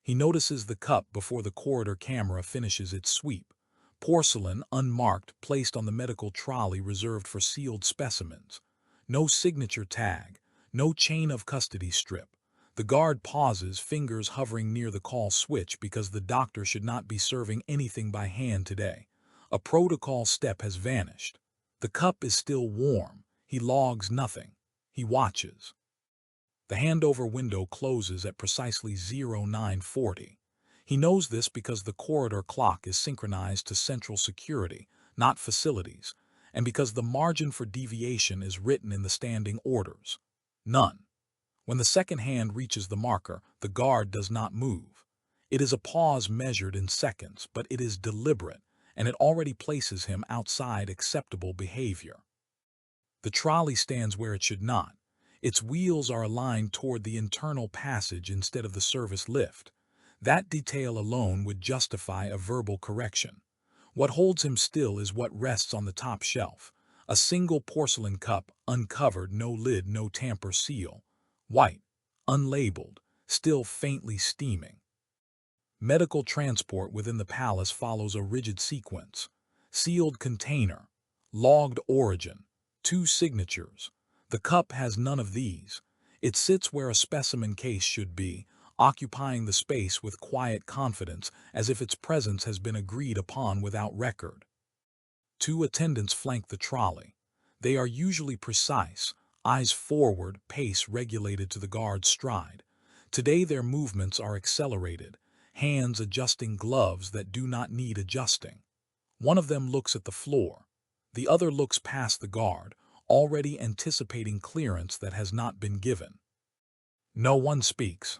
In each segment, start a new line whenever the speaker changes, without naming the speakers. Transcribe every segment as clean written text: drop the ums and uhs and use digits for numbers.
He notices the cup before the corridor camera finishes its sweep. Porcelain, unmarked, placed on the medical trolley reserved for sealed specimens. No signature tag, no chain of custody strip. The guard pauses, fingers hovering near the call switch because the doctor should not be serving anything by hand today. A protocol step has vanished. The cup is still warm. He logs nothing. He watches. The handover window closes at precisely 0940. He knows this because the corridor clock is synchronized to central security, not facilities, and because the margin for deviation is written in the standing orders. None. When the second hand reaches the marker, the guard does not move. It is a pause measured in seconds, but it is deliberate, and it already places him outside acceptable behavior. The trolley stands where it should not. Its wheels are aligned toward the internal passage instead of the service lift. That detail alone would justify a verbal correction. What holds him still is what rests on the top shelf. A single porcelain cup, uncovered, no lid, no tamper seal. White, unlabeled, still faintly steaming. Medical transport within the palace follows a rigid sequence. Sealed container. Logged origin. 2 signatures. The cup has none of these. It sits where a specimen case should be, occupying the space with quiet confidence, as if its presence has been agreed upon without record. 2 attendants flank the trolley. They are usually precise, eyes forward, pace regulated to the guard's stride. Today their movements are accelerated, hands adjusting gloves that do not need adjusting. One of them looks at the floor. The other looks past the guard, already anticipating clearance that has not been given. No one speaks.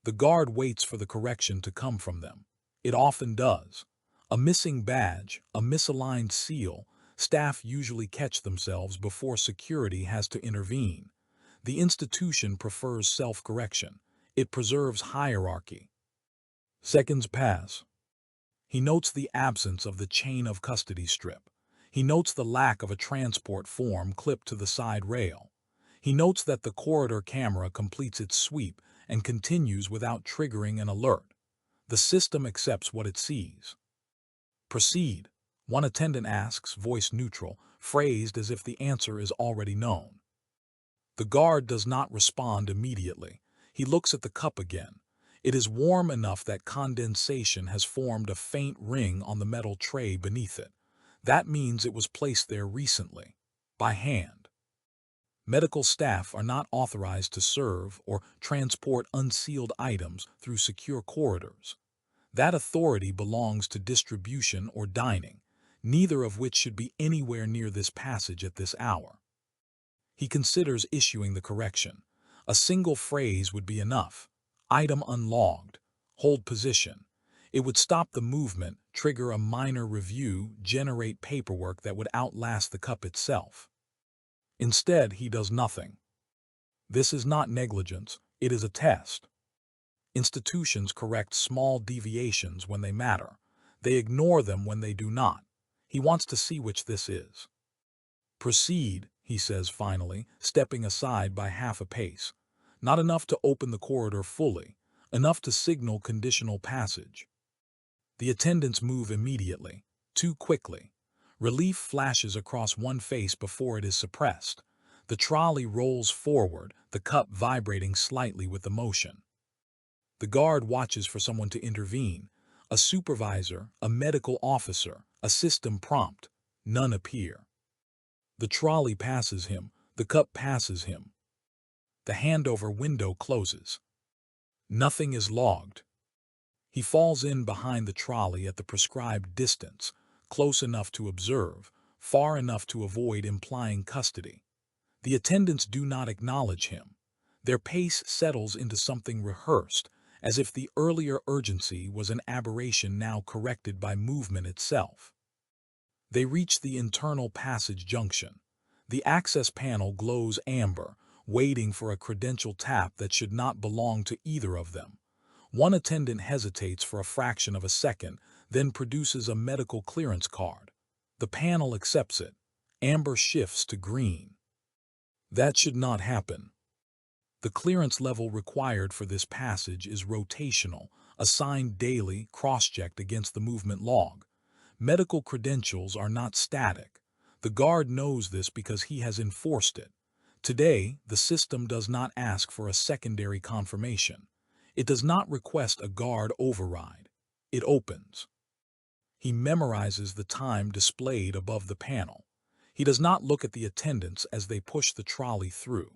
The guard waits for the correction to come from them. It often does. A missing badge, a misaligned seal, staff usually catch themselves before security has to intervene. The institution prefers self-correction. It preserves hierarchy. Seconds pass. He notes the absence of the chain of custody strip. He notes the lack of a transport form clipped to the side rail. He notes that the corridor camera completes its sweep and continues without triggering an alert. The system accepts what it sees. Proceed, one attendant asks, voice neutral, phrased as if the answer is already known. The guard does not respond immediately. He looks at the cup again. It is warm enough that condensation has formed a faint ring on the metal tray beneath it. That means it was placed there recently, by hand. Medical staff are not authorized to serve or transport unsealed items through secure corridors. That authority belongs to distribution or dining, neither of which should be anywhere near this passage at this hour. He considers issuing the correction. A single phrase would be enough. Item unlogged. Hold position. It would stop the movement, trigger a minor review, generate paperwork that would outlast the cup itself. Instead, he does nothing. This is not negligence, it is a test. Institutions correct small deviations when they matter. They ignore them when they do not. He wants to see which this is. Proceed, he says finally, stepping aside by half a pace. Not enough to open the corridor fully, enough to signal conditional passage. The attendants move immediately, too quickly. Relief flashes across one face before it is suppressed. The trolley rolls forward, the cup vibrating slightly with the motion. The guard watches for someone to intervene. A supervisor, a medical officer, a system prompt. None appear. The trolley passes him, the cup passes him. The handover window closes. Nothing is logged. He falls in behind the trolley at the prescribed distance, close enough to observe, far enough to avoid implying custody. The attendants do not acknowledge him. Their pace settles into something rehearsed, as if the earlier urgency was an aberration now corrected by movement itself. They reach the internal passage junction. The access panel glows amber, waiting for a credential tap that should not belong to either of them. One attendant hesitates for a fraction of a second, then produces a medical clearance card. The panel accepts it. Amber shifts to green. That should not happen. The clearance level required for this passage is rotational, assigned daily, cross-checked against the movement log. Medical credentials are not static. The guard knows this because he has enforced it. Today, the system does not ask for a secondary confirmation. It does not request a guard override. It opens. He memorizes the time displayed above the panel. He does not look at the attendants as they push the trolley through.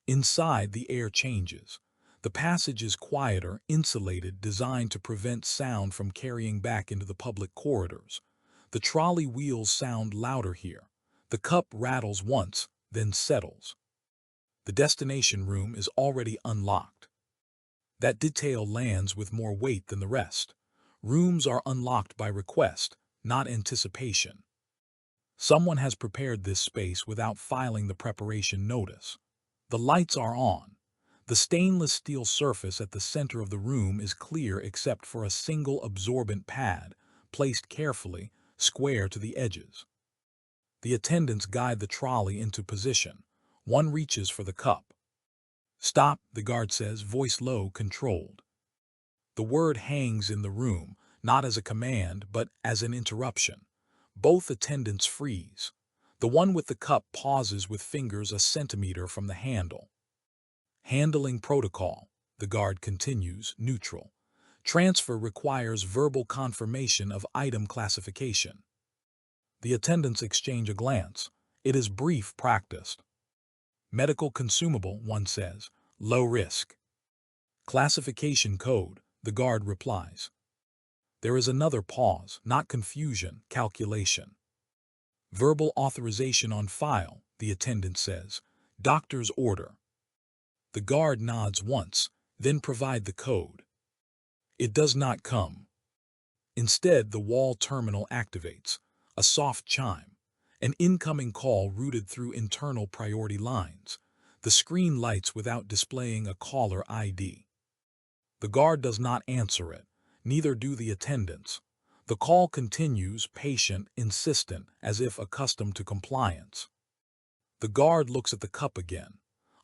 Inside, the air changes. The passage is quieter, insulated, designed to prevent sound from carrying back into the public corridors. The trolley wheels sound louder here. The cup rattles once, then settles. The destination room is already unlocked. That detail lands with more weight than the rest. Rooms are unlocked by request, not anticipation. Someone has prepared this space without filing the preparation notice. The lights are on. The stainless steel surface at the center of the room is clear except for a single absorbent pad, placed carefully, square to the edges. The attendants guide the trolley into position. One reaches for the cup. "Stop," the guard says, voice low, controlled. The word hangs in the room, not as a command, but as an interruption. Both attendants freeze. The one with the cup pauses with fingers a centimeter from the handle. "Handling protocol," the guard continues, neutral. "Transfer requires verbal confirmation of item classification." The attendants exchange a glance. It is brief, practiced. "Medical consumable," one says. "Low risk." "Classification code," the guard replies. There is another pause, not confusion, calculation. "Verbal authorization on file," the attendant says. "Doctor's order." The guard nods once, then provide the code. It does not come. Instead, the wall terminal activates. A soft chime. An incoming call routed through internal priority lines. The screen lights without displaying a caller ID. The guard does not answer it. Neither do the attendants. The call continues, patient, insistent, as if accustomed to compliance. The guard looks at the cup again.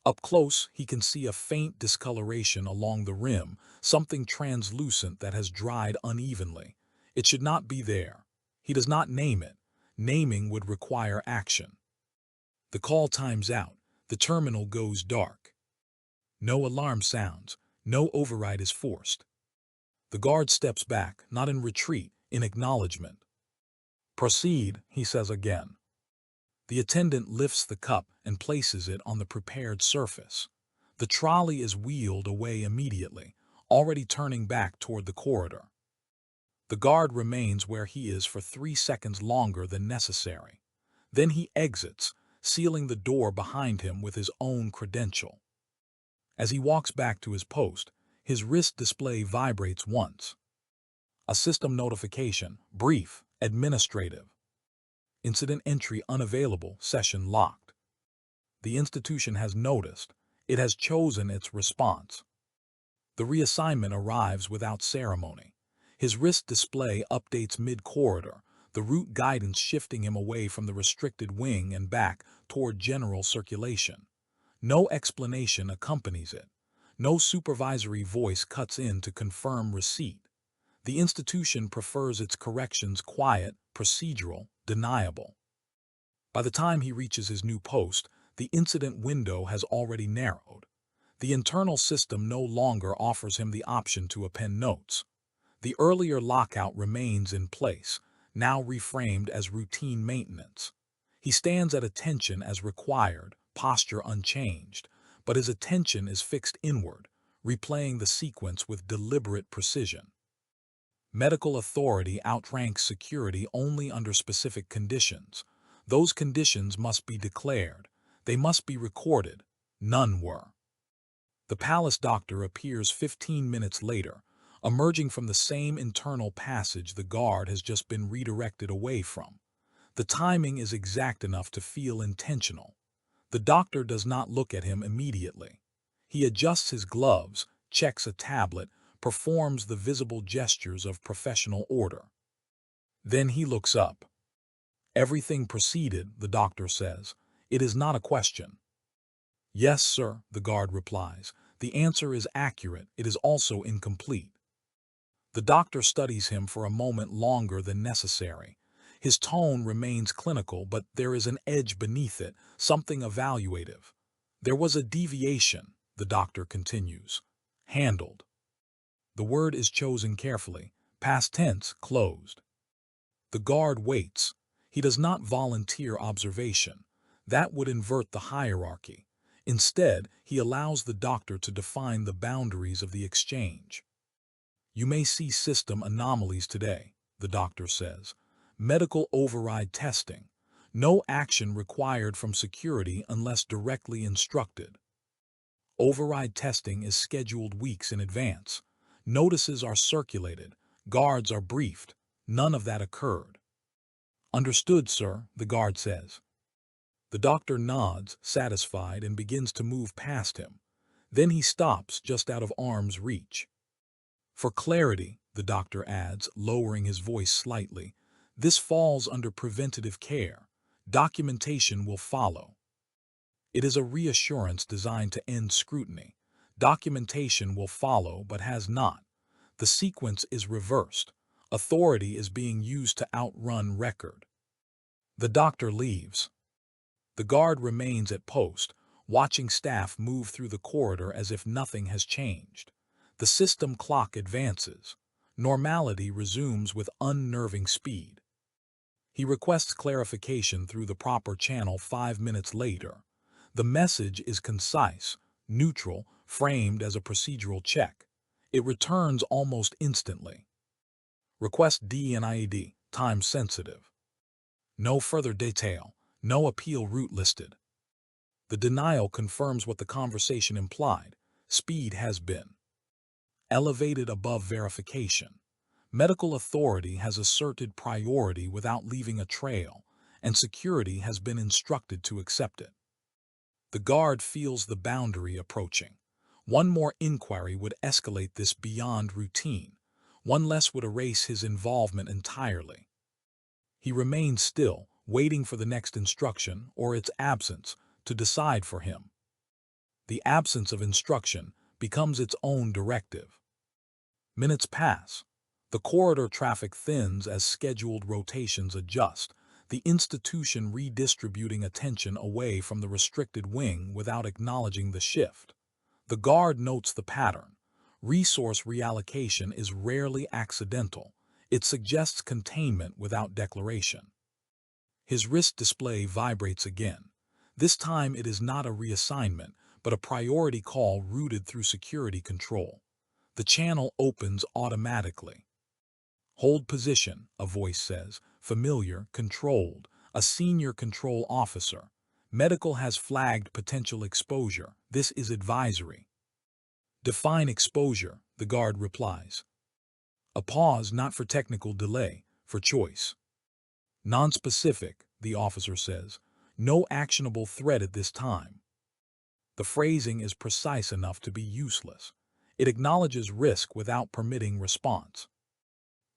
Up close, he can see a faint discoloration along the rim, something translucent that has dried unevenly. It should not be there. He does not name it. Naming would require action. The call times out. The terminal goes dark. No alarm sounds. No override is forced. The guard steps back, not in retreat, in acknowledgement. "Proceed," he says again. The attendant lifts the cup and places it on the prepared surface. The trolley is wheeled away immediately, already turning back toward the corridor. The guard remains where he is for 3 seconds longer than necessary. Then he exits, sealing the door behind him with his own credential. As he walks back to his post, his wrist display vibrates once. A system notification, brief, administrative. "Incident entry unavailable, session locked." The institution has noticed. It has chosen its response. The reassignment arrives without ceremony. His wrist display updates mid-corridor, the route guidance shifting him away from the restricted wing and back toward general circulation. No explanation accompanies it. No supervisory voice cuts in to confirm receipt. The institution prefers its corrections quiet, procedural, deniable. By the time he reaches his new post, the incident window has already narrowed. The internal system no longer offers him the option to append notes. The earlier lockout remains in place, now reframed as routine maintenance. He stands at attention as required, posture unchanged, but his attention is fixed inward, replaying the sequence with deliberate precision. Medical authority outranks security only under specific conditions. Those conditions must be declared. They must be recorded. None were. The palace doctor appears 15 minutes later, emerging from the same internal passage the guard has just been redirected away from. The timing is exact enough to feel intentional. The doctor does not look at him immediately. He adjusts his gloves, checks a tablet, performs the visible gestures of professional order. Then he looks up. "Everything proceeded," the doctor says. "It is not a question." Yes, sir, the guard replies. The answer is accurate. It is also incomplete. The doctor studies him for a moment longer than necessary. His tone remains clinical, but there is an edge beneath it, something evaluative. There was a deviation, the doctor continues. Handled. The word is chosen carefully. Past tense, closed. The guard waits. He does not volunteer observation. That would invert the hierarchy. Instead, he allows the doctor to define the boundaries of the exchange. You may see system anomalies today, the doctor says. Medical override testing. No action required from security unless directly instructed. Override testing is scheduled weeks in advance. Notices are circulated. Guards are briefed. None of that occurred. Understood, sir, the guard says. The doctor nods, satisfied, and begins to move past him. Then he stops just out of arm's reach. For clarity, the doctor adds, lowering his voice slightly, this falls under preventative care. Documentation will follow. It is a reassurance designed to end scrutiny. Documentation will follow, but has not. The sequence is reversed. Authority is being used to outrun record. The doctor leaves. The guard remains at post, watching staff move through the corridor as if nothing has changed. The system clock advances. Normality resumes with unnerving speed. He requests clarification through the proper channel 5 minutes later. The message is concise, neutral, framed as a procedural check. It returns almost instantly. Request DNID, time sensitive. No further detail, no appeal route listed. The denial confirms what the conversation implied. Speed has been elevated above verification. Medical authority has asserted priority without leaving a trail, and security has been instructed to accept it. The guard feels the boundary approaching. One more inquiry would escalate this beyond routine. One less would erase his involvement entirely. He remains still, waiting for the next instruction, or its absence, to decide for him. The absence of instruction becomes its own directive. Minutes pass. The corridor traffic thins as scheduled rotations adjust, the institution redistributing attention away from the restricted wing without acknowledging the shift. The guard notes the pattern. Resource reallocation is rarely accidental. It suggests containment without declaration. His wrist display vibrates again. This time it is not a reassignment, but a priority call routed through security control. The channel opens automatically. Hold position, a voice says, familiar, controlled, a senior control officer. Medical has flagged potential exposure. This is advisory. Define exposure, the guard replies. A pause not for technical delay, for choice. Nonspecific, the officer says. No actionable threat at this time. The phrasing is precise enough to be useless. It acknowledges risk without permitting response.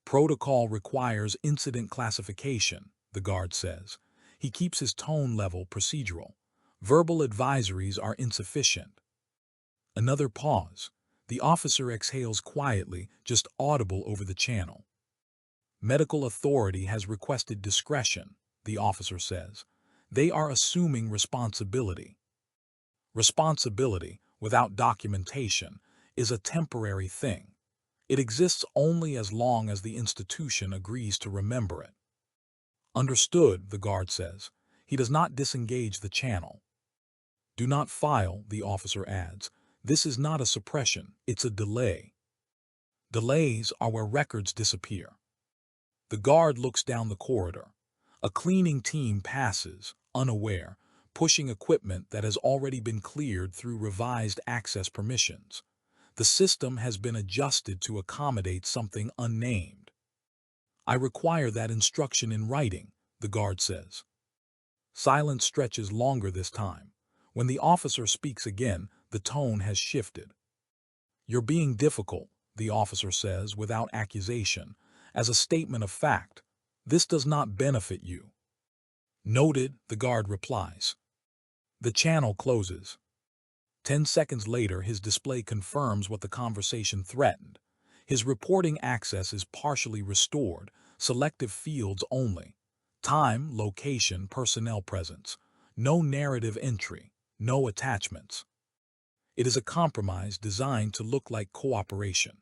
Protocol requires incident classification, the guard says. He keeps his tone level procedural. Verbal advisories are insufficient. Another pause. The officer exhales quietly, just audible over the channel. Medical authority has requested discretion, the officer says. They are assuming responsibility. Responsibility, without documentation, is a temporary thing. It exists only as long as the institution agrees to remember it. Understood, the guard says. He does not disengage the channel. Do not file, the officer adds. This is not a suppression, it's a delay. Delays are where records disappear. The guard looks down the corridor. A cleaning team passes, unaware, pushing equipment that has already been cleared through revised access permissions. The system has been adjusted to accommodate something unnamed. I require that instruction in writing, the guard says. Silence stretches longer this time. When the officer speaks again, the tone has shifted. You're being difficult, the officer says without accusation, as a statement of fact. This does not benefit you. Noted, the guard replies. The channel closes. 10 seconds later, his display confirms what the conversation threatened. His reporting access is partially restored, selective fields only. Time, location, personnel presence. No narrative entry, no attachments. It is a compromise designed to look like cooperation.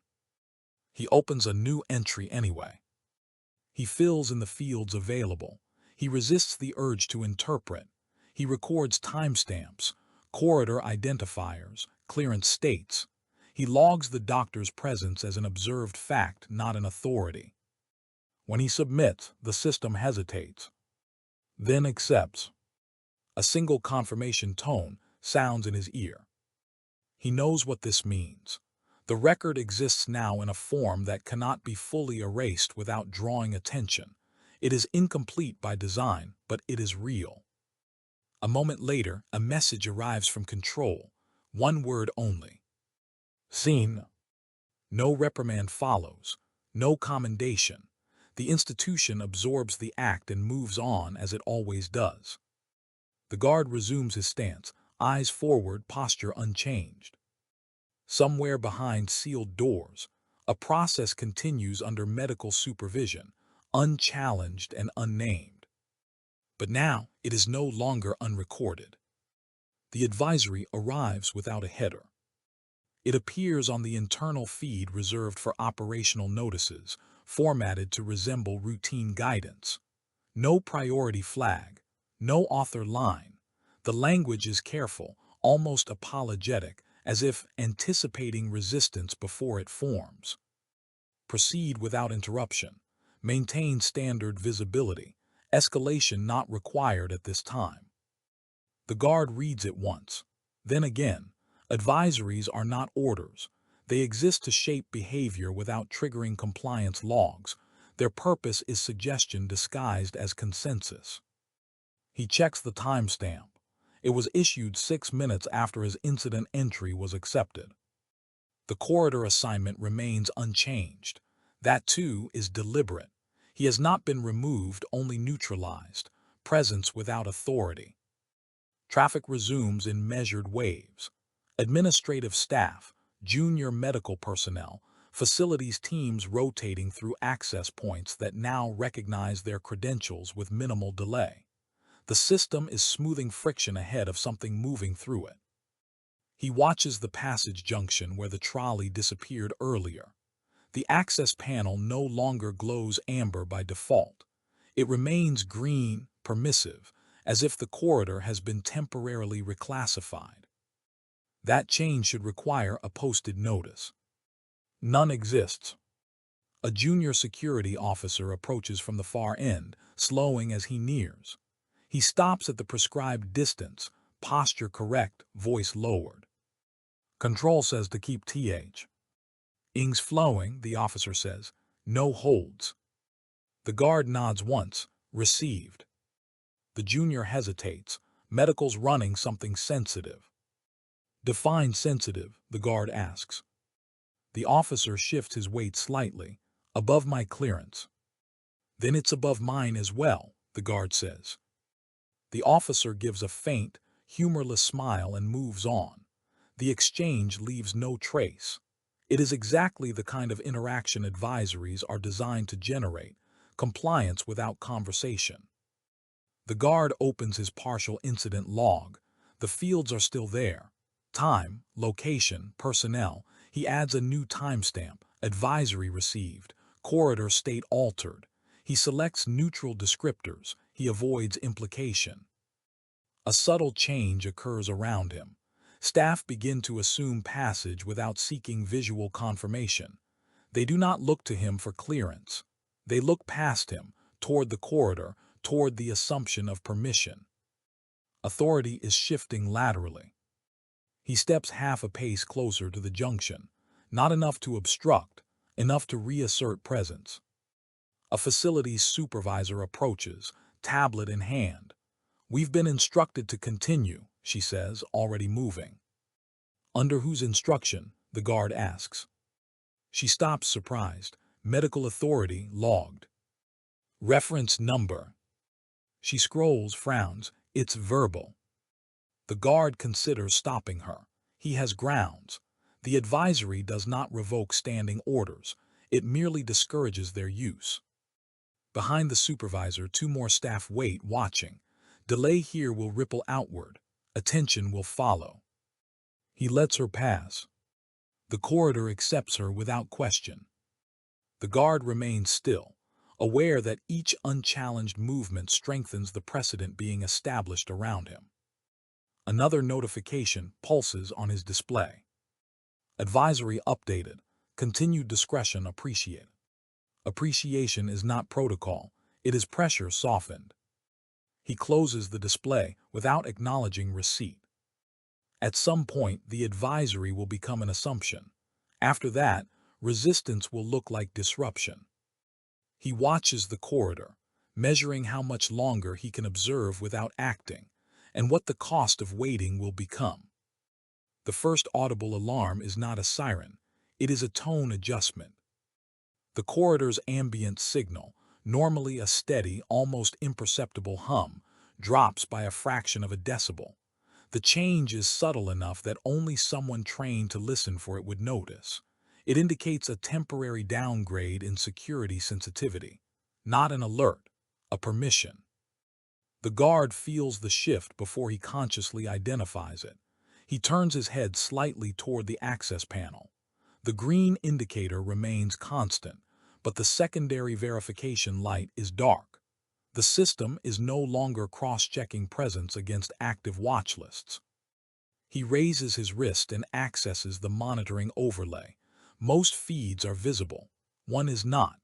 He opens a new entry anyway. He fills in the fields available. He resists the urge to interpret. He records timestamps, corridor identifiers, clearance states. He logs the doctor's presence as an observed fact, not an authority. When he submits, the system hesitates, then accepts. A single confirmation tone sounds in his ear. He knows what this means. The record exists now in a form that cannot be fully erased without drawing attention. It is incomplete by design, but it is real. A moment later, a message arrives from control. One word only. Seen. No reprimand follows. No commendation. The institution absorbs the act and moves on as it always does. The guard resumes his stance, eyes forward, posture unchanged. Somewhere behind sealed doors, a process continues under medical supervision, unchallenged and unnamed. But now it is no longer unrecorded. The advisory arrives without a header. It appears on the internal feed reserved for operational notices, formatted to resemble routine guidance. No priority flag, no author line. The language is careful, almost apologetic, as if anticipating resistance before it forms. Proceed without interruption. Maintain standard visibility. Escalation not required at this time. The guard reads it once. Then again. Advisories are not orders. They exist to shape behavior without triggering compliance logs. Their purpose is suggestion disguised as consensus. He checks the timestamp. It was issued 6 minutes after his incident entry was accepted. The corridor assignment remains unchanged. That too is deliberate. He has not been removed, only neutralized. Presence without authority. Traffic resumes in measured waves. Administrative staff, junior medical personnel, facilities teams rotating through access points that now recognize their credentials with minimal delay. The system is smoothing friction ahead of something moving through it. He watches the passage junction where the trolley disappeared earlier. The access panel no longer glows amber by default. It remains green, permissive, as if the corridor has been temporarily reclassified. That change should require a posted notice. None exists. A junior security officer approaches from the far end, slowing as he nears. He stops at the prescribed distance, posture correct, voice lowered. Control says to keep TH. Ing's flowing, the officer says. No holds. The guard nods once, received. The junior hesitates, medical's running something sensitive. Define sensitive, the guard asks. The officer shifts his weight slightly, above my clearance. Then it's above mine as well, the guard says. The officer gives a faint, humorless smile and moves on. The exchange leaves no trace. It is exactly the kind of interaction advisories are designed to generate, compliance without conversation. The guard opens his partial incident log. The fields are still there. Time, location, personnel. He adds a new timestamp, advisory received, corridor state altered. He selects neutral descriptors. He avoids implication. A subtle change occurs around him. Staff begin to assume passage without seeking visual confirmation. They do not look to him for clearance. They look past him, toward the corridor, toward the assumption of permission. Authority is shifting laterally. He steps half a pace closer to the junction, not enough to obstruct, enough to reassert presence. A facilities supervisor approaches, tablet in hand. We've been instructed to continue, she says, already moving. Under whose instruction? The guard asks. She stops surprised. Medical authority logged. Reference number. She scrolls, frowns. It's verbal. The guard considers stopping her. He has grounds. The advisory does not revoke standing orders. It merely discourages their use. Behind the supervisor, two more staff wait, watching. Delay here will ripple outward. Attention will follow. He lets her pass. The corridor accepts her without question. The guard remains still, aware that each unchallenged movement strengthens the precedent being established around him. Another notification pulses on his display. Advisory updated. Continued discretion appreciated. Appreciation is not protocol, it is pressure softened. He closes the display without acknowledging receipt. At some point, the advisory will become an assumption. After that, resistance will look like disruption. He watches the corridor, measuring how much longer he can observe without acting, and what the cost of waiting will become. The first audible alarm is not a siren, it is a tone adjustment. The corridor's ambient signal, normally a steady, almost imperceptible hum, drops by a fraction of a decibel. The change is subtle enough that only someone trained to listen for it would notice. It indicates a temporary downgrade in security sensitivity, not an alert, a permission. The guard feels the shift before he consciously identifies it. He turns his head slightly toward the access panel. The green indicator remains constant, but the secondary verification light is dark. The system is no longer cross-checking presence against active watch lists. He raises his wrist and accesses the monitoring overlay. Most feeds are visible. One is not.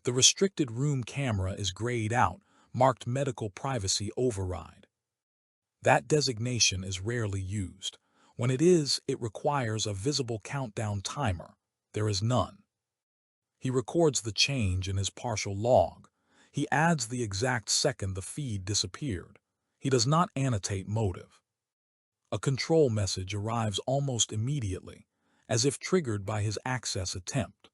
The restricted room camera is grayed out, marked medical privacy override. That designation is rarely used. When it is, it requires a visible countdown timer. There is none. He records the change in his partial log. He adds the exact second the feed disappeared. He does not annotate motive. A control message arrives almost immediately, as if triggered by his access attempt.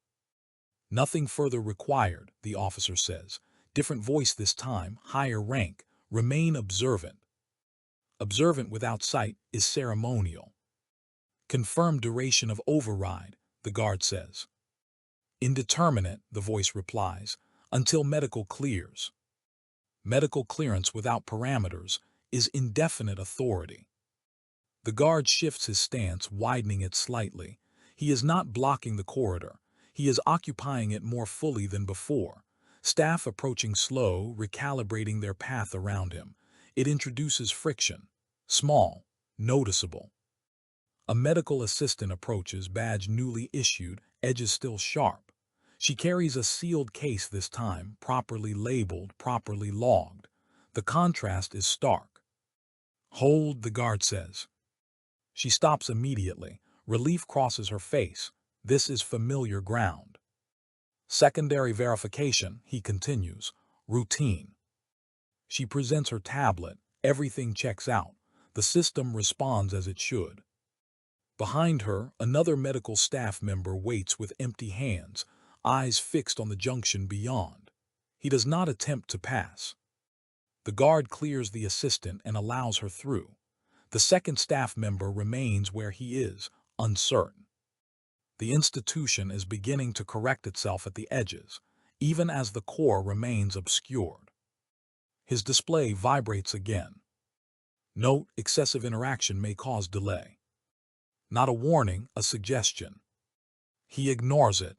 Nothing further required, the officer says. Different voice this time, higher rank. Remain observant. Observant without sight is ceremonial. Confirmed duration of override, the guard says. Indeterminate, the voice replies, until medical clears. Medical clearance without parameters is indefinite authority. The guard shifts his stance, widening it slightly. He is not blocking the corridor. He is occupying it more fully than before. Staff approaching slow, recalibrating their path around him. It introduces friction. Small, noticeable. A medical assistant approaches, badge newly issued, edges still sharp. She carries a sealed case this time, properly labeled, properly logged. The contrast is stark. Hold, the guard says. She stops immediately. Relief crosses her face. This is familiar ground. Secondary verification, he continues. Routine. She presents her tablet. Everything checks out. The system responds as it should. Behind her, another medical staff member waits with empty hands, eyes fixed on the junction beyond. He does not attempt to pass. The guard clears the assistant and allows her through. The second staff member remains where he is, uncertain. The institution is beginning to correct itself at the edges, even as the core remains obscured. His display vibrates again. Note: excessive interaction may cause delay. Not a warning, a suggestion. He ignores it.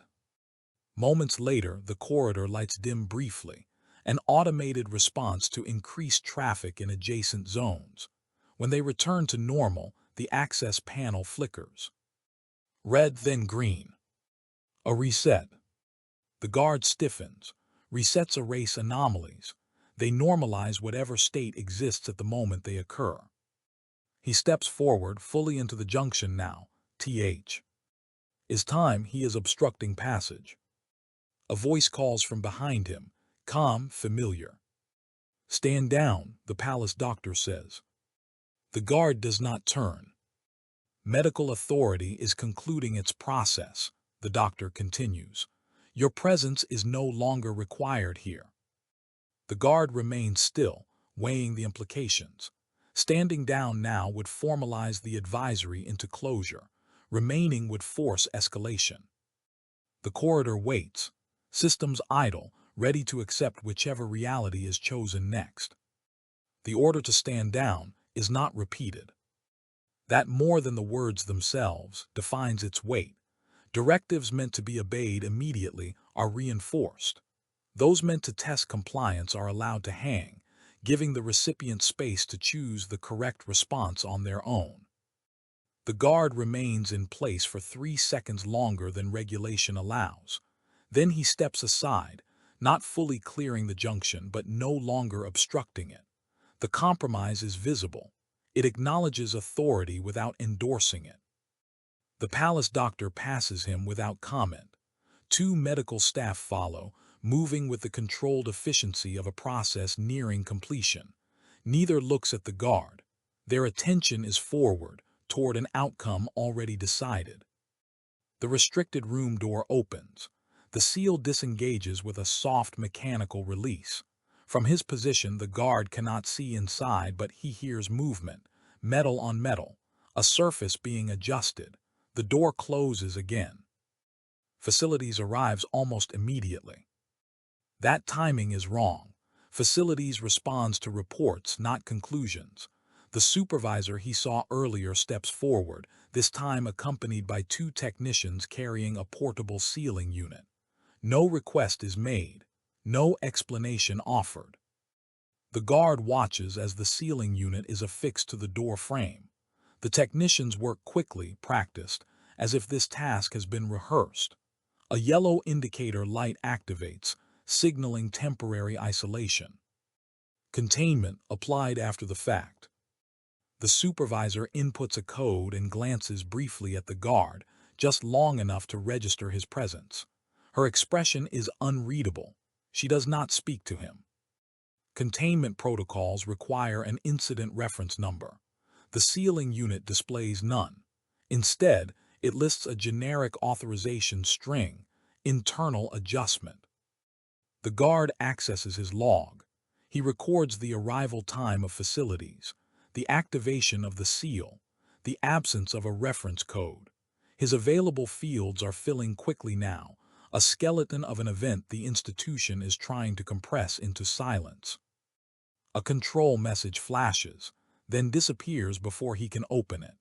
Moments later, the corridor lights dim briefly, an automated response to increased traffic in adjacent zones. When they return to normal, the access panel flickers. Red, then green. A reset. The guard stiffens. Resets erase anomalies. They normalize whatever state exists at the moment they occur. He steps forward, fully into the junction now. TH. Is time he is obstructing passage. A voice calls from behind him, calm, familiar. Stand down, the palace doctor says. The guard does not turn. Medical authority is concluding its process, the doctor continues. Your presence is no longer required here. The guard remains still, weighing the implications. Standing down now would formalize the advisory into closure. Remaining would force escalation. The corridor waits, systems idle, ready to accept whichever reality is chosen next. The order to stand down is not repeated. That more than the words themselves defines its weight. Directives meant to be obeyed immediately are reinforced. Those meant to test compliance are allowed to hang, giving the recipient space to choose the correct response on their own. The guard remains in place for 3 seconds longer than regulation allows. Then he steps aside, not fully clearing the junction but no longer obstructing it. The compromise is visible. It acknowledges authority without endorsing it. The palace doctor passes him without comment. 2 medical staff follow, moving with the controlled efficiency of a process nearing completion. Neither looks at the guard. Their attention is forward, toward an outcome already decided. The restricted room door opens. The seal disengages with a soft mechanical release. From his position, the guard cannot see inside, but he hears movement, metal on metal, a surface being adjusted. The door closes again. Facilities arrives almost immediately. That timing is wrong. Facilities responds to reports, not conclusions. The supervisor he saw earlier steps forward, this time accompanied by 2 technicians carrying a portable sealing unit. No request is made. No explanation offered. The guard watches as the sealing unit is affixed to the door frame. The technicians work quickly, practiced, as if this task has been rehearsed. A yellow indicator light activates, signaling temporary isolation. Containment applied after the fact. The supervisor inputs a code and glances briefly at the guard, just long enough to register his presence. Her expression is unreadable. She does not speak to him. Containment protocols require an incident reference number. The sealing unit displays none. Instead, it lists a generic authorization string, internal adjustment. The guard accesses his log. He records the arrival time of facilities, the activation of the seal, the absence of a reference code. His available fields are filling quickly now, a skeleton of an event the institution is trying to compress into silence. A control message flashes, then disappears before he can open it.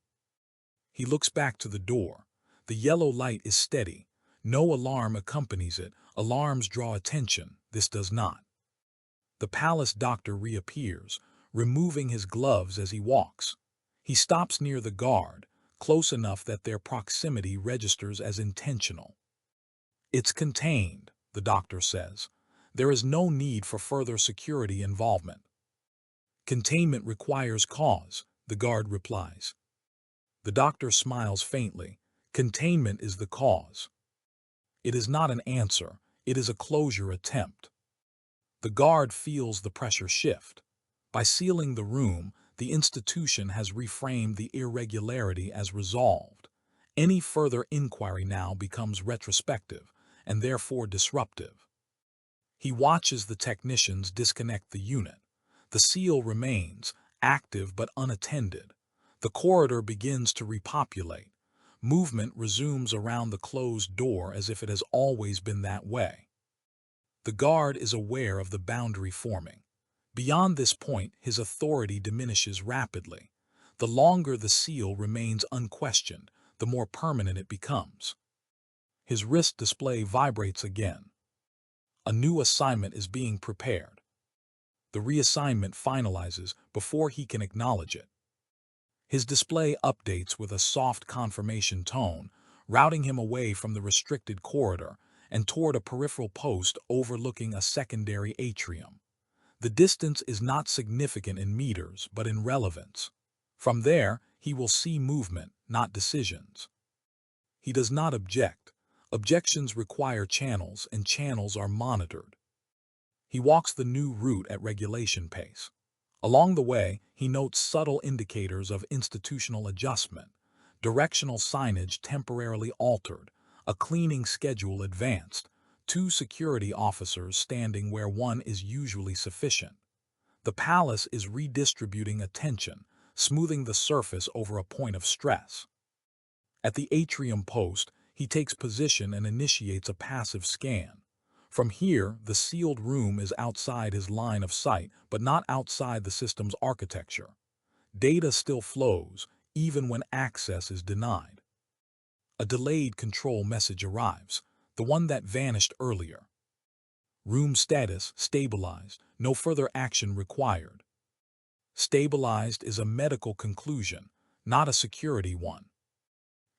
He looks back to the door. The yellow light is steady. No alarm accompanies it. Alarms draw attention. This does not. The palace doctor reappears, removing his gloves as he walks. He stops near the guard, close enough that their proximity registers as intentional. "It's contained," the doctor says. "There is no need for further security involvement." "Containment requires cause," the guard replies. The doctor smiles faintly. "Containment is the cause." It is not an answer. It is a closure attempt. The guard feels the pressure shift. By sealing the room, the institution has reframed the irregularity as resolved. Any further inquiry now becomes retrospective, and therefore disruptive. He watches the technicians disconnect the unit. The seal remains, active but unattended. The corridor begins to repopulate. Movement resumes around the closed door as if it has always been that way. The guard is aware of the boundary forming. Beyond this point, his authority diminishes rapidly. The longer the seal remains unquestioned, the more permanent it becomes. His wrist display vibrates again. A new assignment is being prepared. The reassignment finalizes before he can acknowledge it. His display updates with a soft confirmation tone, routing him away from the restricted corridor and toward a peripheral post overlooking a secondary atrium. The distance is not significant in meters, but in relevance. From there, he will see movement, not decisions. He does not object. Objections require channels, and channels are monitored. He walks the new route at regulation pace. Along the way, he notes subtle indicators of institutional adjustment, directional signage temporarily altered, a cleaning schedule advanced, 2 security officers standing where one is usually sufficient. The palace is redistributing attention, smoothing the surface over a point of stress. At the atrium post, he takes position and initiates a passive scan. From here, the sealed room is outside his line of sight, but not outside the system's architecture. Data still flows, even when access is denied. A delayed control message arrives, the one that vanished earlier. Room status stabilized, no further action required. Stabilized is a medical conclusion, not a security one.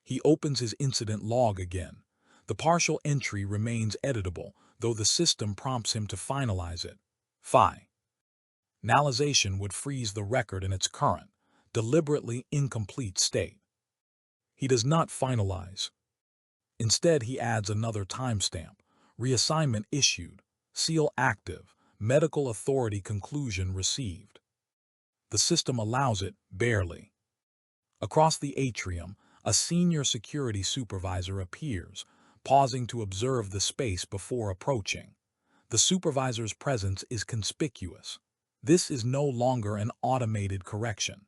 He opens his incident log again. The partial entry remains editable, though the system prompts him to finalize it. Finalization would freeze the record in its current, deliberately incomplete state. He does not finalize. Instead, he adds another timestamp. Reassignment issued. Seal active. Medical authority conclusion received. The system allows it, barely. Across the atrium, a senior security supervisor appears, pausing to observe the space before approaching. The supervisor's presence is conspicuous. This is no longer an automated correction.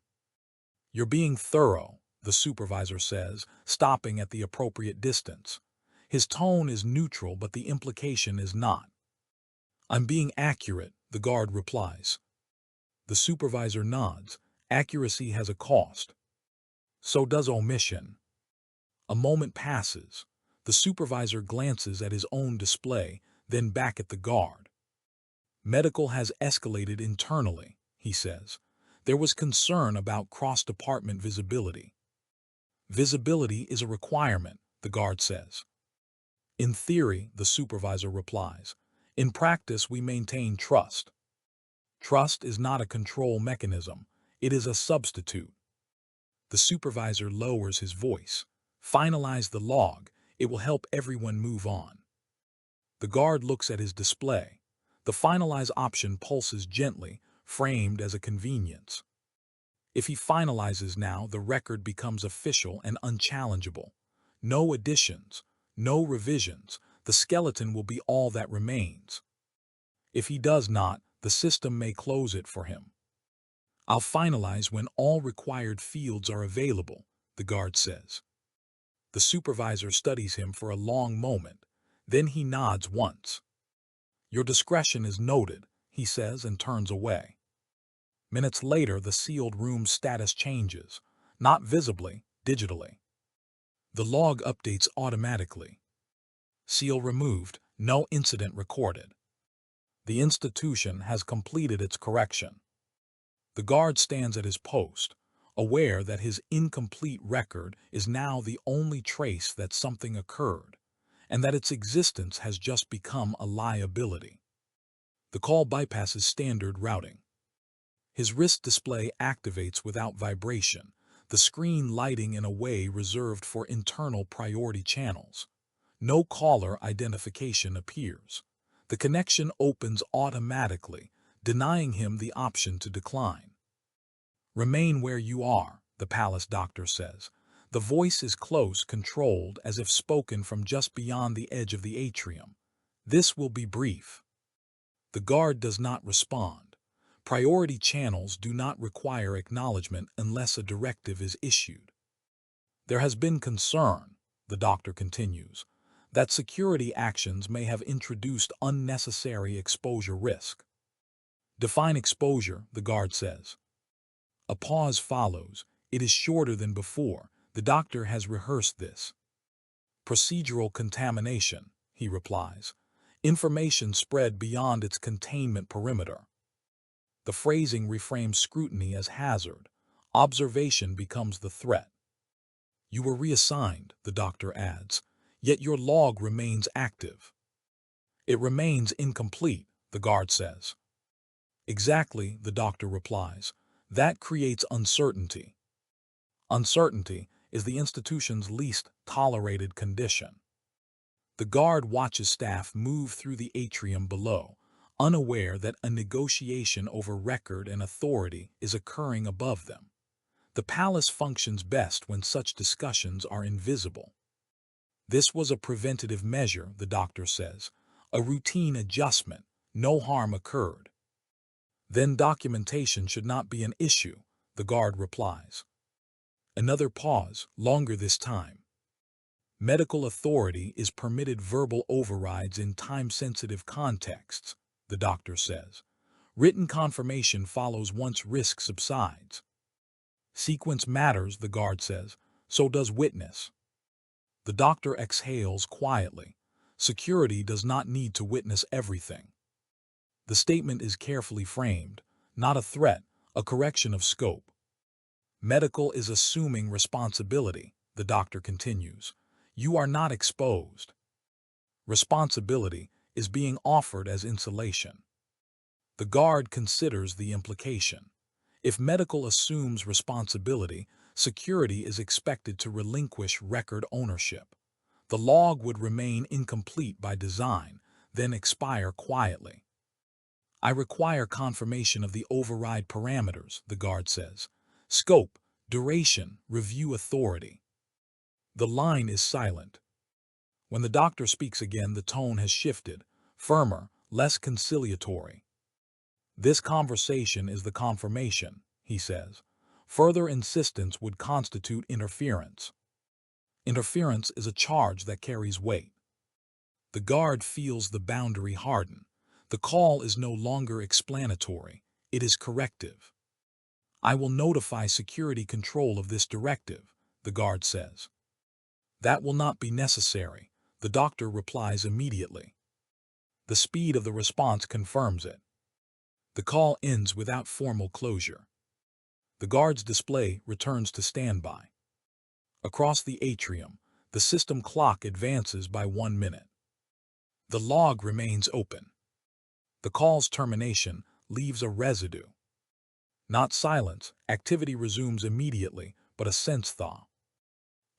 "You're being thorough," the supervisor says, stopping at the appropriate distance. His tone is neutral, but the implication is not. "I'm being accurate," the guard replies. The supervisor nods. Accuracy has a cost. So does omission. A moment passes. The supervisor glances at his own display, then back at the guard. "Medical has escalated internally," he says. "There was concern about cross-department visibility." "Visibility is a requirement," the guard says. "In theory," the supervisor replies. "In practice, we maintain trust." Trust is not a control mechanism. It is a substitute. The supervisor lowers his voice. "Finalize the log. It will help everyone move on." The guard looks at his display. The finalize option pulses gently, framed as a convenience. If he finalizes now, the record becomes official and unchallengeable. No additions, no revisions. The skeleton will be all that remains. If he does not, the system may close it for him. "I'll finalize when all required fields are available," the guard says. The supervisor studies him for a long moment. Then he nods once. "Your discretion is noted," he says and turns away. Minutes later, the sealed room's status changes, not visibly, digitally. The log updates automatically. Seal removed, no incident recorded. The institution has completed its correction. The guard stands at his post, aware that his incomplete record is now the only trace that something occurred, and that its existence has just become a liability. The call bypasses standard routing. His wrist display activates without vibration, the screen lighting in a way reserved for internal priority channels. No caller identification appears. The connection opens automatically, denying him the option to decline. "Remain where you are," the palace doctor says. The voice is close, controlled, as if spoken from just beyond the edge of the atrium. "This will be brief." The guard does not respond. Priority channels do not require acknowledgement unless a directive is issued. "There has been concern," the doctor continues, "that security actions may have introduced unnecessary exposure risk." "Define exposure," the guard says. A pause follows. It is shorter than before. The doctor has rehearsed this. "Procedural contamination," he replies. "Information spread beyond its containment perimeter." The phrasing reframes scrutiny as hazard. Observation becomes the threat. "You were reassigned," the doctor adds, "yet your log remains active." "It remains incomplete," the guard says. "Exactly," the doctor replies. "That creates uncertainty." Uncertainty is the institution's least tolerated condition. The guard watches staff move through the atrium below, unaware that a negotiation over record and authority is occurring above them. The palace functions best when such discussions are invisible. "This was a preventative measure," the doctor says. "A routine adjustment. No harm occurred." Then documentation should not be an issue, the guard replies. Another pause, longer this time. Medical authority is permitted verbal overrides in time-sensitive contexts, the doctor says. Written confirmation follows once risk subsides. Sequence matters, the guard says. So does witness. The doctor exhales quietly. Security does not need to witness everything. The statement is carefully framed, not a threat, a correction of scope. Medical is assuming responsibility, the doctor continues. You are not exposed. Responsibility is being offered as insulation. The guard considers the implication. If medical assumes responsibility, security is expected to relinquish record ownership. The log would remain incomplete by design, then expire quietly. I require confirmation of the override parameters, the guard says. Scope, duration, review authority. The line is silent. When the doctor speaks again, the tone has shifted, firmer, less conciliatory. This conversation is the confirmation, he says. Further insistence would constitute interference. Interference is a charge that carries weight. The guard feels the boundary harden. The call is no longer explanatory, it is corrective. I will notify security control of this directive, the guard says. That will not be necessary, the doctor replies immediately. The speed of the response confirms it. The call ends without formal closure. The guard's display returns to standby. Across the atrium, the system clock advances by 1 minute. The log remains open. The call's termination leaves a residue. Not silence, activity resumes immediately, but a sense thaw.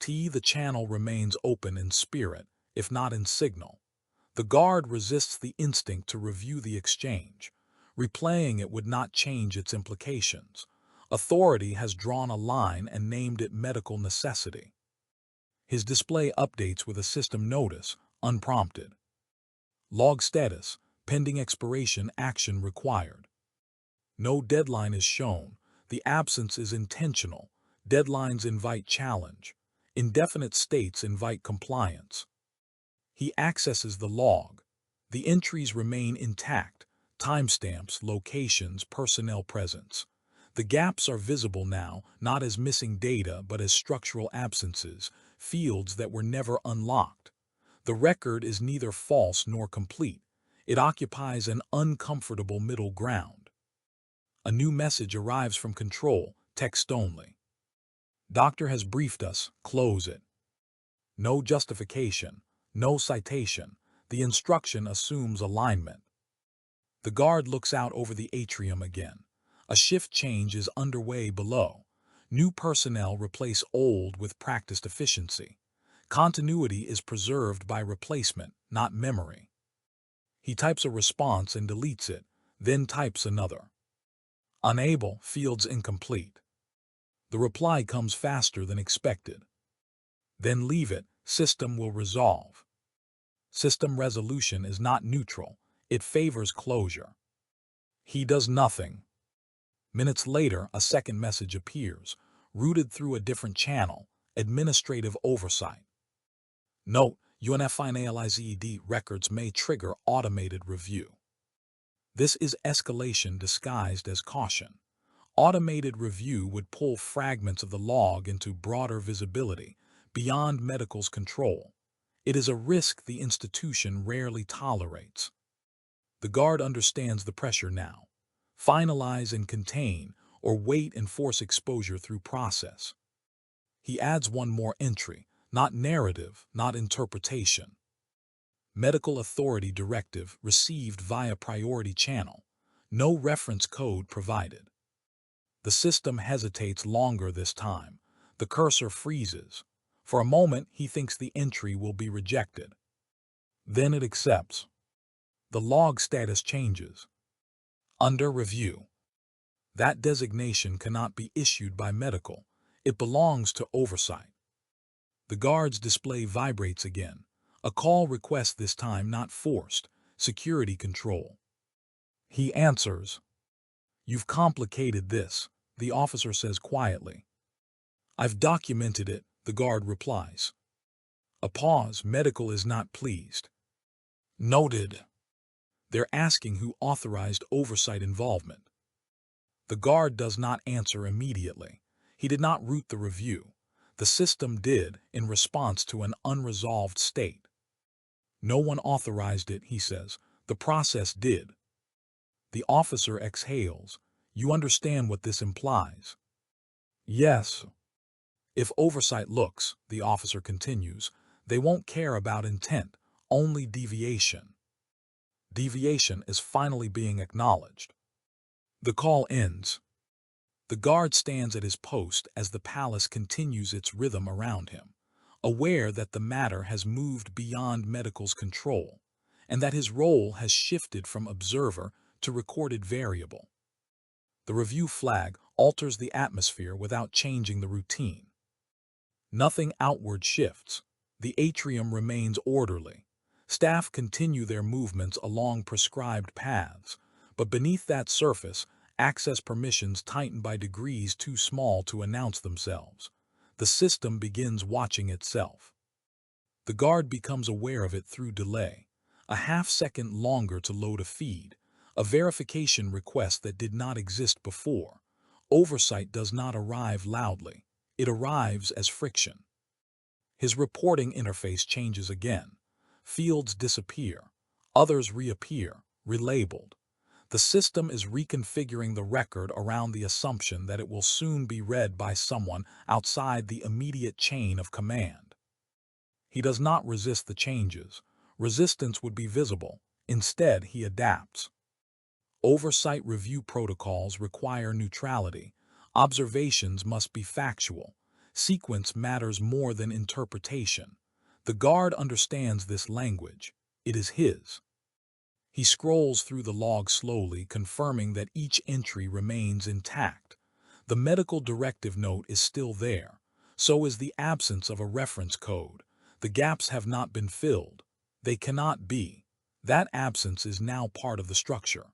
The channel remains open in spirit, if not in signal. The guard resists the instinct to review the exchange. Replaying it would not change its implications. Authority has drawn a line and named it medical necessity. His display updates with a system notice, unprompted. Log status, pending expiration, action required. No deadline is shown. The absence is intentional. Deadlines invite challenge. Indefinite states invite compliance. He accesses the log. The entries remain intact. Timestamps, locations, personnel presence. The gaps are visible now, not as missing data, but as structural absences, fields that were never unlocked. The record is neither false nor complete. It occupies an uncomfortable middle ground. A new message arrives from control, text only. Doctor has briefed us, close it. No justification, no citation. The instruction assumes alignment. The guard looks out over the atrium again. A shift change is underway below. New personnel replace old with practiced efficiency. Continuity is preserved by replacement, not memory. He types a response and deletes it, then types another. Unable, fields incomplete. The reply comes faster than expected. Then leave it, system will resolve. System resolution is not neutral, it favors closure. He does nothing. Minutes later, a second message appears, routed through a different channel, administrative oversight. Note, Unsealed records may trigger automated review. This is escalation disguised as caution. Automated review would pull fragments of the log into broader visibility, beyond medical's control. It is a risk the institution rarely tolerates. The guard understands the pressure now. Finalize and contain, or wait and force exposure through process. He adds one more entry, not narrative, not interpretation. Medical authority directive received via priority channel. No reference code provided. The system hesitates longer this time. The cursor freezes. For a moment, he thinks the entry will be rejected. Then it accepts. The log status changes. Under review. That designation cannot be issued by medical. It belongs to oversight. The guard's display vibrates again. A call request this time not forced. Security control. He answers. "You've complicated this," the officer says quietly. "I've documented it," the guard replies. A pause. Medical is not pleased. "Noted." They're asking who authorized oversight involvement. The guard does not answer immediately. He did not root the review. The system did, in response to an unresolved state. "No one authorized it," he says. "The process did." The officer exhales. "You understand what this implies?" "Yes." "If oversight looks," the officer continues, "they won't care about intent, only deviation." Deviation is finally being acknowledged. The call ends. The guard stands at his post as the palace continues its rhythm around him, aware that the matter has moved beyond medical's control, and that his role has shifted from observer to recorded variable. The review flag alters the atmosphere without changing the routine. Nothing outward shifts. The atrium remains orderly. Staff continue their movements along prescribed paths, but beneath that surface, access permissions tighten by degrees too small to announce themselves. The system begins watching itself. The guard becomes aware of it through delay, a half-second longer to load a feed, a verification request that did not exist before. Oversight does not arrive loudly. It arrives as friction. His reporting interface changes again. Fields disappear. Others reappear, relabeled. The system is reconfiguring the record around the assumption that it will soon be read by someone outside the immediate chain of command. He does not resist the changes. Resistance would be visible. Instead, he adapts. Oversight review protocols require neutrality. Observations must be factual. Sequence matters more than interpretation. The guard understands this language. It is his. He scrolls through the log slowly, confirming that each entry remains intact. The medical directive note is still there. So is the absence of a reference code. The gaps have not been filled. They cannot be. That absence is now part of the structure.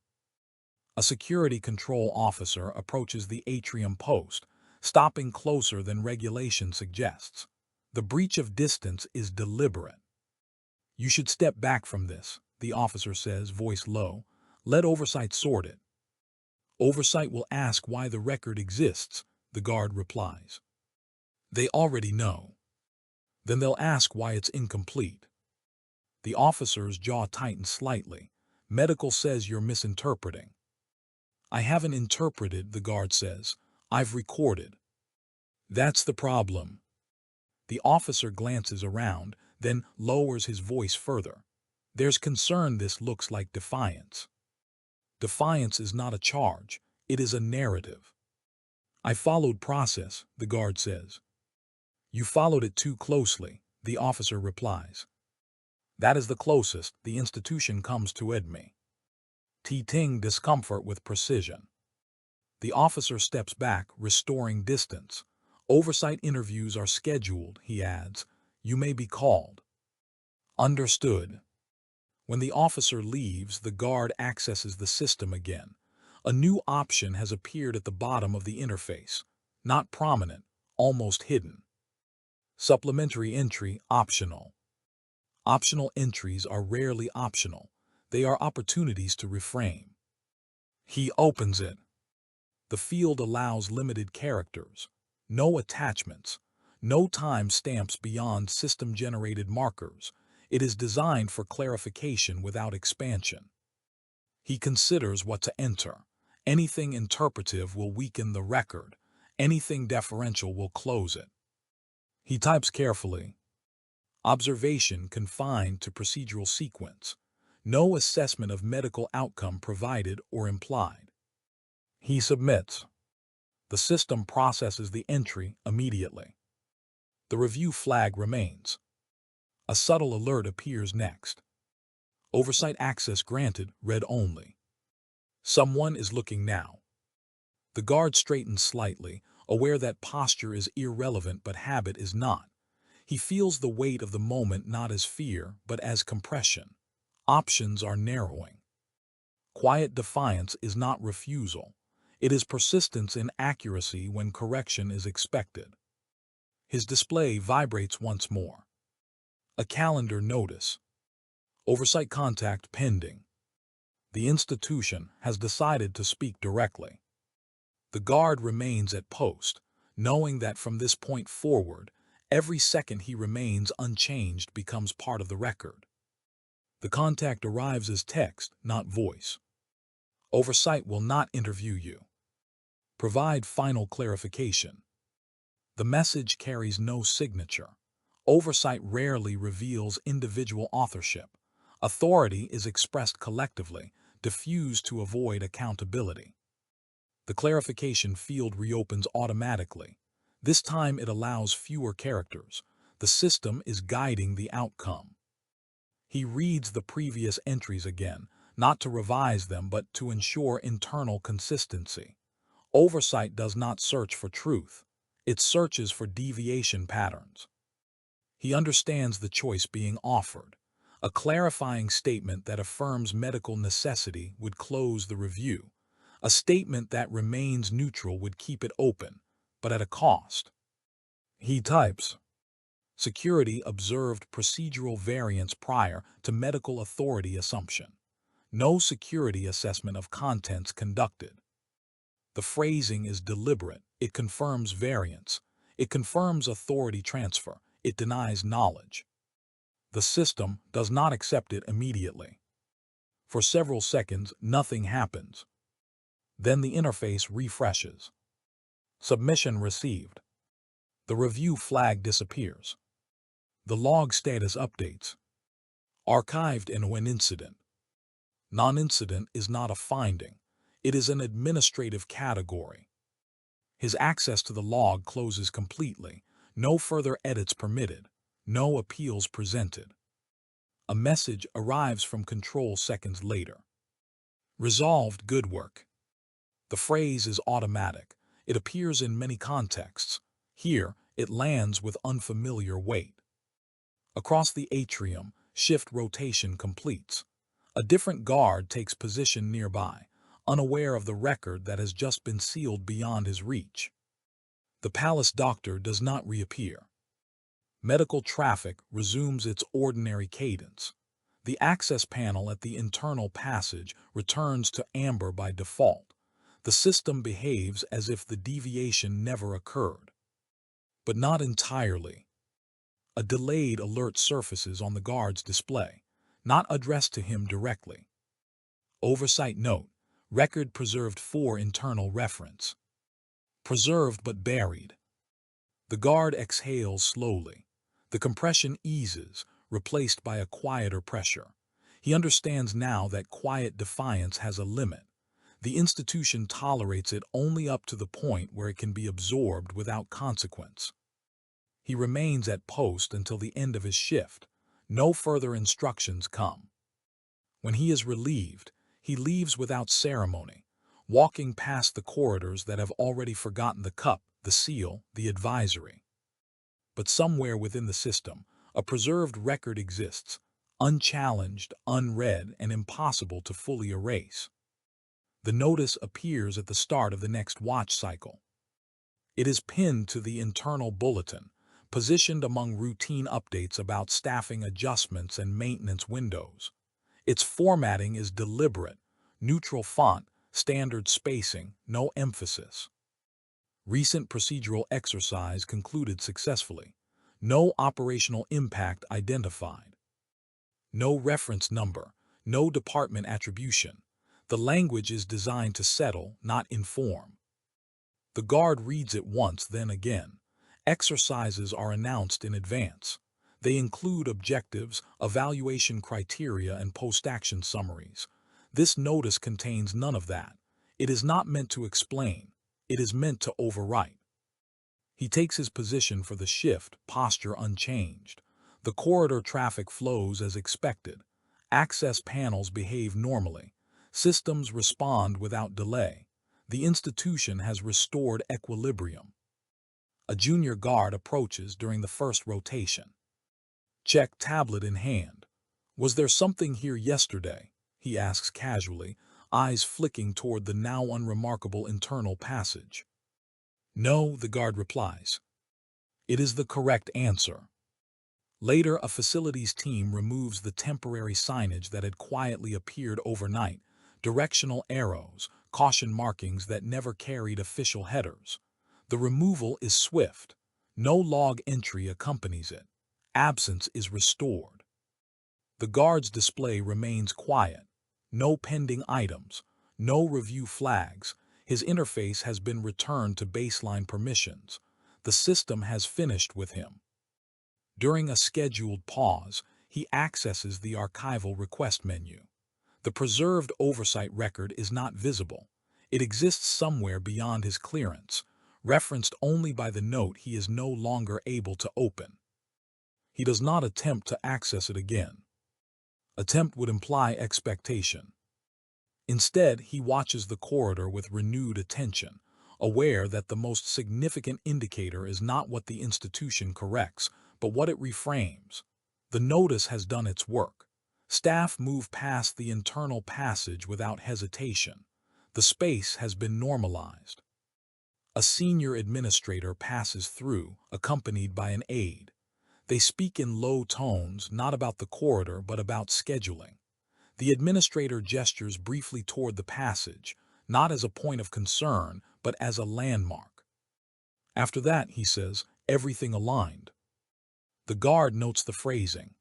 A security control officer approaches the atrium post, stopping closer than regulation suggests. The breach of distance is deliberate. "You should step back from this," the officer says, voice low. "Let oversight sort it." "Oversight will ask why the record exists," the guard replies. "They already know." "Then they'll ask why it's incomplete." The officer's jaw tightens slightly. "Medical says you're misinterpreting." "I haven't interpreted," the guard says. "I've recorded." "That's the problem." The officer glances around, then lowers his voice further. "There's concern this looks like defiance." "Defiance is not a charge. It is a narrative." "I followed process," the guard says. "You followed it too closely," the officer replies. "That is the closest the institution comes to EDME." Ting discomfort with precision. The officer steps back, restoring distance. "Oversight interviews are scheduled," he adds. "You may be called." "Understood." When the officer leaves, the guard accesses the system again. A new option has appeared at the bottom of the interface. Not prominent, almost hidden. Supplementary entry optional. Optional entries are rarely optional. They are opportunities to reframe. He opens it. The field allows limited characters. No attachments. No time stamps beyond system-generated markers. It is designed for clarification without expansion. He considers what to enter. Anything interpretive will weaken the record. Anything deferential will close it. He types carefully. Observation confined to procedural sequence. No assessment of medical outcome provided or implied. He submits. The system processes the entry immediately. The review flag remains. A subtle alert appears next. Oversight access granted, read only. Someone is looking now. The guard straightens slightly, aware that posture is irrelevant but habit is not. He feels the weight of the moment not as fear but as compression. Options are narrowing. Quiet defiance is not refusal. It is persistence in accuracy when correction is expected. His display vibrates once more. A calendar notice. Oversight contact pending. The institution has decided to speak directly. The guard remains at post, knowing that from this point forward, every second he remains unchanged becomes part of the record. The contact arrives as text, not voice. Oversight will not interview you. Provide final clarification. The message carries no signature. Oversight rarely reveals individual authorship. Authority is expressed collectively, diffused to avoid accountability. The clarification field reopens automatically. This time it allows fewer characters. The system is guiding the outcome. He reads the previous entries again, not to revise them but to ensure internal consistency. Oversight does not search for truth. It searches for deviation patterns. He understands the choice being offered. A clarifying statement that affirms medical necessity would close the review. A statement that remains neutral would keep it open, but at a cost. He types. Security observed procedural variance prior to medical authority assumption. No security assessment of contents conducted. The phrasing is deliberate. It confirms variance. It confirms authority transfer. It denies knowledge. The system does not accept it immediately. For several seconds, nothing happens. Then the interface refreshes. Submission received. The review flag disappears. The log status updates. Archived in an incident. Non-incident is not a finding. It is an administrative category. His access to the log closes completely. No further edits permitted. No appeals presented. A message arrives from control seconds later. Resolved, good work. The phrase is automatic. It appears in many contexts. Here, it lands with unfamiliar weight. Across the atrium, shift rotation completes. A different guard takes position nearby, unaware of the record that has just been sealed beyond his reach. The palace doctor does not reappear. Medical traffic resumes its ordinary cadence. The access panel at the internal passage returns to amber by default. The system behaves as if the deviation never occurred. But not entirely. A delayed alert surfaces on the guard's display, not addressed to him directly. Oversight note, record preserved for internal reference. Preserved but buried. The guard exhales slowly. The compression eases, replaced by a quieter pressure. He understands now that quiet defiance has a limit. The institution tolerates it only up to the point where it can be absorbed without consequence. He remains at post until the end of his shift. No further instructions come. When he is relieved, he leaves without ceremony, walking past the corridors that have already forgotten the cup, the seal, the advisory. But somewhere within the system, a preserved record exists, unchallenged, unread, and impossible to fully erase. The notice appears at the start of the next watch cycle. It is pinned to the internal bulletin, positioned among routine updates about staffing adjustments and maintenance windows. Its formatting is deliberate, neutral font, standard spacing, no emphasis. Recent procedural exercise concluded successfully. No operational impact identified. No reference number, no department attribution. The language is designed to settle, not inform. The guard reads it once, then again. Exercises are announced in advance. They include objectives, evaluation criteria, and post-action summaries. This notice contains none of that. It is not meant to explain. It is meant to overwrite. He takes his position for the shift, posture unchanged. The corridor traffic flows as expected. Access panels behave normally. Systems respond without delay. The institution has restored equilibrium. A junior guard approaches during the first rotation. Check tablet in hand. Was there something here yesterday? He asks casually, eyes flicking toward the now unremarkable internal passage. "No," the guard replies. "It is the correct answer." Later, a facilities team removes the temporary signage that had quietly appeared overnight, directional arrows, caution markings that never carried official headers. The removal is swift. No log entry accompanies it. Absence is restored. The guard's display remains quiet. No pending items, no review flags. His interface has been returned to baseline permissions. The system has finished with him. During a scheduled pause, he accesses the archival request menu. The preserved oversight record is not visible. It exists somewhere beyond his clearance, referenced only by the note he is no longer able to open. He does not attempt to access it again. Attempt would imply expectation. Instead, he watches the corridor with renewed attention, aware that the most significant indicator is not what the institution corrects, but what it reframes. The notice has done its work. Staff move past the internal passage without hesitation. The space has been normalized. A senior administrator passes through, accompanied by an aide. They speak in low tones, not about the corridor, but about scheduling. The administrator gestures briefly toward the passage, not as a point of concern, but as a landmark. After that, he says, "Everything aligned." The guard notes the phrasing.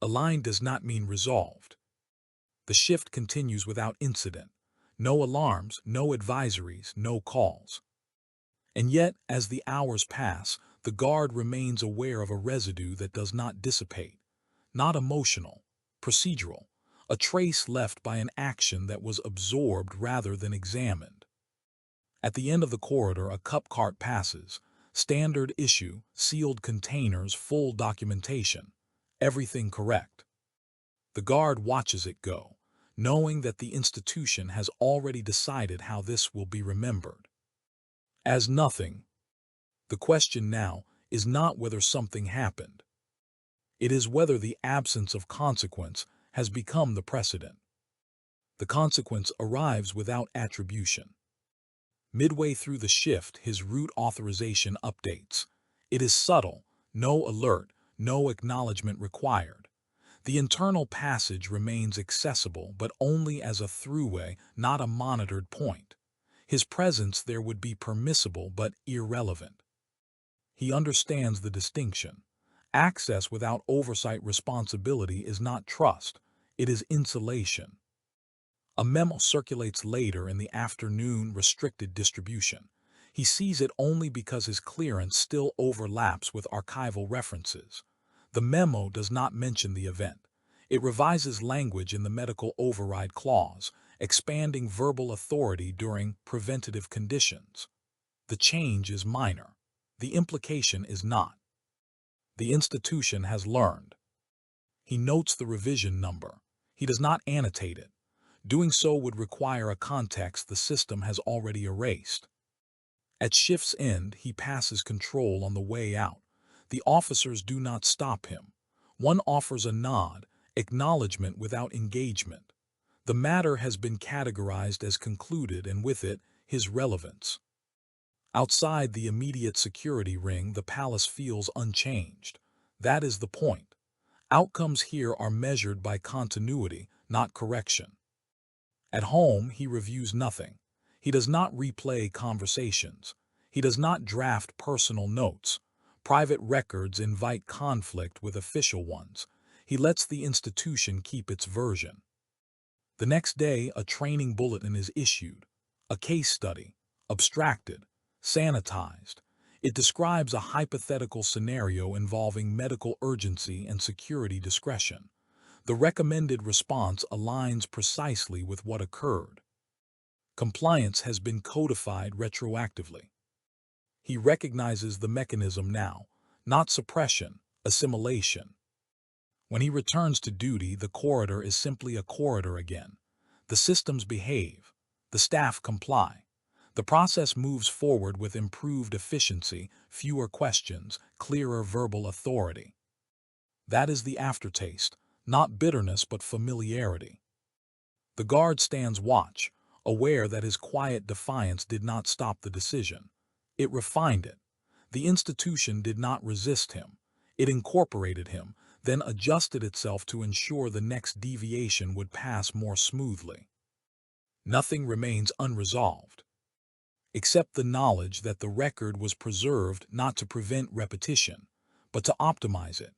Aligned does not mean resolved. The shift continues without incident. No alarms, no advisories, no calls. And yet, as the hours pass, the guard remains aware of a residue that does not dissipate. Not emotional, procedural, a trace left by an action that was absorbed rather than examined. At the end of the corridor, a cup cart passes. Standard issue, sealed containers, full documentation. Everything correct. The guard watches it go, knowing that the institution has already decided how this will be remembered. As nothing. The question now is not whether something happened. It is whether the absence of consequence has become the precedent. The consequence arrives without attribution. Midway through the shift, his root authorization updates. It is subtle, no alert, no acknowledgement required. The internal passage remains accessible, but only as a throughway, not a monitored point. His presence there would be permissible but irrelevant. He understands the distinction. Access without oversight responsibility is not trust, it is insulation. A memo circulates later in the afternoon, restricted distribution. He sees it only because his clearance still overlaps with archival references. The memo does not mention the event. It revises language in the medical override clause, expanding verbal authority during preventative conditions. The change is minor. The implication is not. The institution has learned. He notes the revision number. He does not annotate it. Doing so would require a context the system has already erased. At shift's end, he passes control on the way out. The officers do not stop him. One offers a nod, acknowledgement without engagement. The matter has been categorized as concluded, and with it, his relevance. Outside the immediate security ring, the palace feels unchanged. That is the point. Outcomes here are measured by continuity, not correction. At home, he reviews nothing. He does not replay conversations. He does not draft personal notes. Private records invite conflict with official ones. He lets the institution keep its version. The next day, a training bulletin is issued. A case study, abstracted, sanitized. It describes a hypothetical scenario involving medical urgency and security discretion. The recommended response aligns precisely with what occurred. Compliance has been codified retroactively. He recognizes the mechanism now, not suppression, assimilation. When he returns to duty, the corridor is simply a corridor again. The systems behave. The staff comply. The process moves forward with improved efficiency, fewer questions, clearer verbal authority. That is the aftertaste. Not bitterness, but familiarity. The guard stands watch, aware that his quiet defiance did not stop the decision. It refined it. The institution did not resist him. It incorporated him, then adjusted itself to ensure the next deviation would pass more smoothly. Nothing remains unresolved, except the knowledge that the record was preserved not to prevent repetition, but to optimize it.